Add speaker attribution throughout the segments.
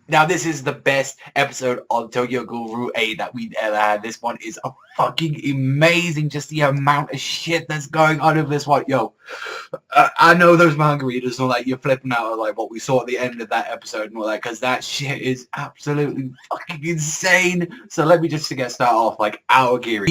Speaker 1: Now, this is the best episode of Tokyo Ghoul Route 8 that we've ever had. This one is a fucking amazing. Just the amount of shit that's going on in this one. Yo, I know those manga readers and all that, you're flipping out at like what we saw at the end of that episode and all that, because that shit is absolutely fucking insane. So let me just to get started off, like, Aogiri.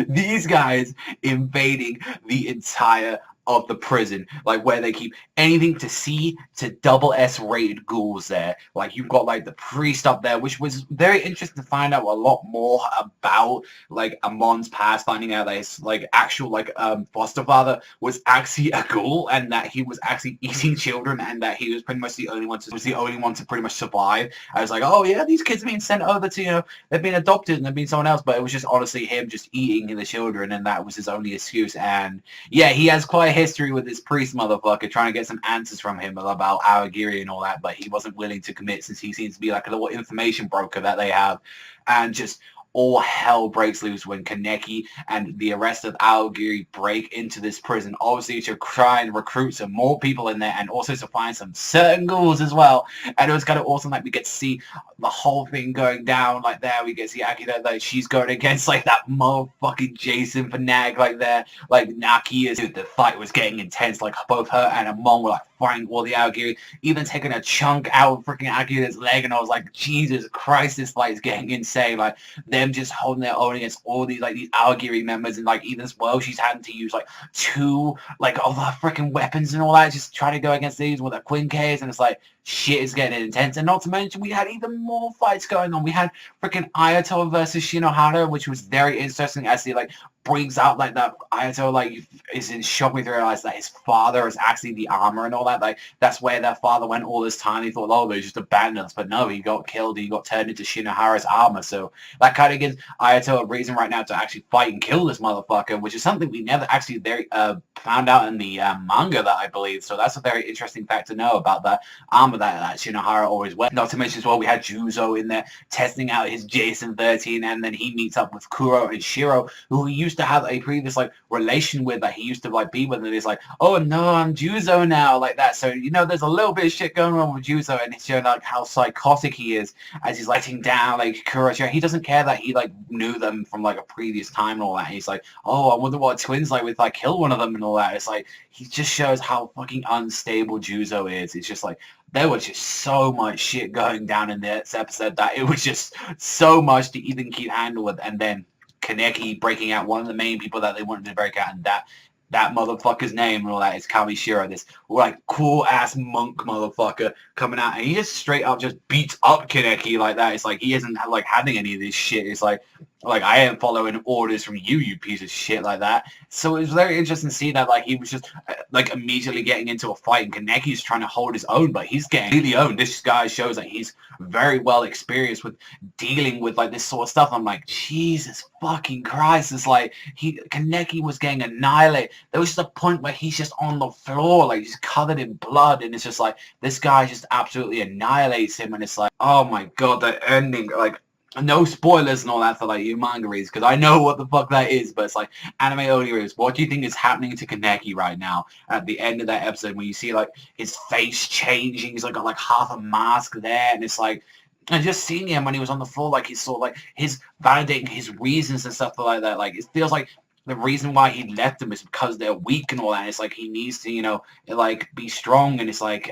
Speaker 1: These guys invading the entire of the prison, like where they keep anything to C to double S rated ghouls there. Like you've got like the priest up there, which was very interesting to find out a lot more about like Amon's past, finding out that his like actual like foster father was actually a ghoul and that he was actually eating children and that he was pretty much the only one to pretty much survive. I was like, oh yeah, these kids are being sent over to, you know, they've been adopted and they've been someone else, but it was just honestly him just eating the children and that was his only excuse. And yeah, he has quite a history with this priest motherfucker trying to get some answers from him about Aogiri and all that, but he wasn't willing to commit since he seems to be like a little information broker that they have. And just all hell breaks loose when Kaneki and the rest of Aogiri break into this prison, obviously to try and recruit some more people in there and also to find some certain ghouls as well. And it was kind of awesome, like we get to see the whole thing going down like there. We get to see Akira, like she's going against like that motherfucking Jason fanatic like there. Like Naki is, dude, the fight was getting intense. Like both her and Amon were like fighting all the Aogiri, even taking a chunk out of freaking Akira's leg, and I was like, Jesus Christ, this fight is getting insane. Like them just holding their own against all these like these Aogiri members, and like even as well, she's having to use like two like of her freaking weapons and all that, just trying to go against these with a Quinkes, and it's like shit is getting intense. And not to mention, we had even more fights going on. We had freaking Ayato versus Shinohara, which was very interesting as he like brings out like that Ayato like is in shock with realize that his father is actually the armor and all that. Like that's where their father went all this time. He thought, oh, they just abandoned us, but no, he got killed. He got turned into Shinohara's armor. So that kind of gives Ayato a reason right now to actually fight and kill this motherfucker, which is something we never actually very found out in the manga that I believe. So that's a very interesting fact to know about that armor that Shinohara always wears. Not to mention as well, we had Juzo in there testing out his Jason 13, and then he meets up with Kuro and Shiro, who he used to have a previous like relation with, that he used to like be with, and he's like, oh no, I'm Juzo now, like that. So you know, there's a little bit of shit going on with Juzo, and it's showing like how psychotic he is as he's letting down like Kuro. He doesn't care that he like knew them from like a previous time and all that. He's like, oh, I wonder what a twin's like with I kill one of them and all that. It's like he just shows how fucking unstable Juzo is. It's just like there was just so much shit going down in this episode that it was just so much to even keep handle with. And then Kaneki breaking out one of the main people that they wanted to break out, and that motherfucker's name and all that is Kamishiro, this like cool ass monk motherfucker coming out, and he just straight up just beats up Kaneki like that. It's like he isn't like having any of this shit. It's like I am following orders from you, you piece of shit, like that. So it was very interesting to see that like he was just like immediately getting into a fight, and Kaneki's trying to hold his own, but he's getting really owned. This guy shows that he's very well experienced with dealing with like this sort of stuff. I'm like, Jesus fucking Christ! It's like Kaneki was getting annihilated. There was just a point where he's just on the floor, like he's covered in blood, and it's just like this guy just absolutely annihilates him, and it's like, oh my god, the ending, like. No spoilers and all that for like you manga readers, because I know what the fuck that is, but it's like anime only readers. What do you think is happening to Kaneki right now at the end of that episode when you see like his face changing? He's like got like half a mask there, and it's like, and just seeing him when he was on the floor, like he's sort of like his validating his reasons and stuff like that. Like it feels like the reason why he left them is because they're weak and all that. And it's like he needs to, you know, like be strong, and it's like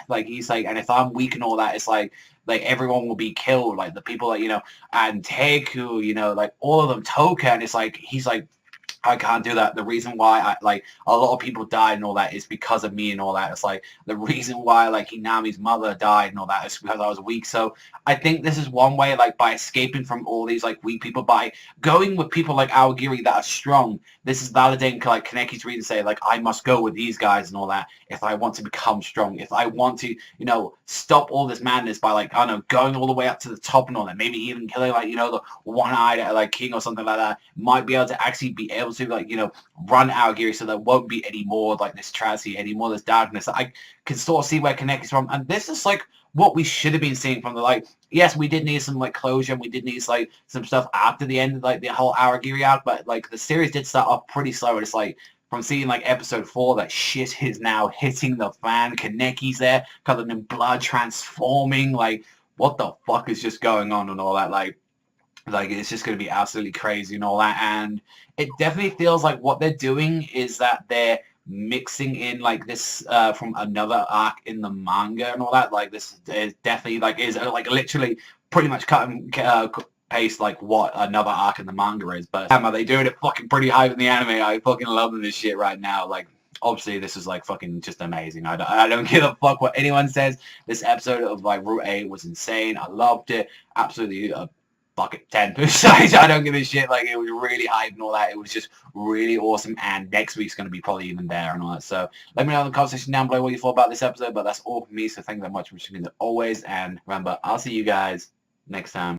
Speaker 1: like he's like, and if I'm weak and all that, it's like everyone will be killed, like the people that, you know, and Teku, you know, like all of them, Toka, and it's like he's like, I can't do that. The reason why I like a lot of people died and all that is because of me and all that. It's like the reason why like Hinami's mother died and all that is because I was weak. So I think this is one way, like by escaping from all these like weak people, by going with people like Aogiri that are strong. This is validating like Kaneki's reason, say like I must go with these guys and all that if I want to become strong. If I want to, you know, stop all this madness by like, I don't know, going all the way up to the top and all that. Maybe even killing like, you know, the one-eyed like king or something like that. Might be able to actually be able to like, you know, run Aogiri so there won't be any more like this tragedy, any more this darkness. I can sort of see where Kaneki's from, and this is like what we should have been seeing from the like. Yes, we did need some like closure, and we did need like some stuff after the end of like the whole Aogiri arc, but like the series did start off pretty slow, and it's like from seeing like episode 4 that shit is now hitting the fan. Kaneki's there, covered in blood, transforming. Like, what the fuck is just going on and all that? Like it's just going to be absolutely crazy and all that. And it definitely feels like what they're doing is that they're mixing in like this from another arc in the manga and all that. Like this is definitely like literally pretty much cut and paste like what another arc in the manga is. But damn, are they doing it fucking pretty hype in the anime? I fucking love this shit right now. Like, obviously this is like fucking just amazing. I don't give a fuck what anyone says. This episode of like Route 8 was insane. I loved it. Absolutely fuck it, 10. I don't give a shit. Like, it was really hype and all that. It was just really awesome. And next week's going to be probably even better and all that. So let me know in the comment section down below what you thought about this episode. But that's all from me. So thank you very much for watching as always. And remember, I'll see you guys next time.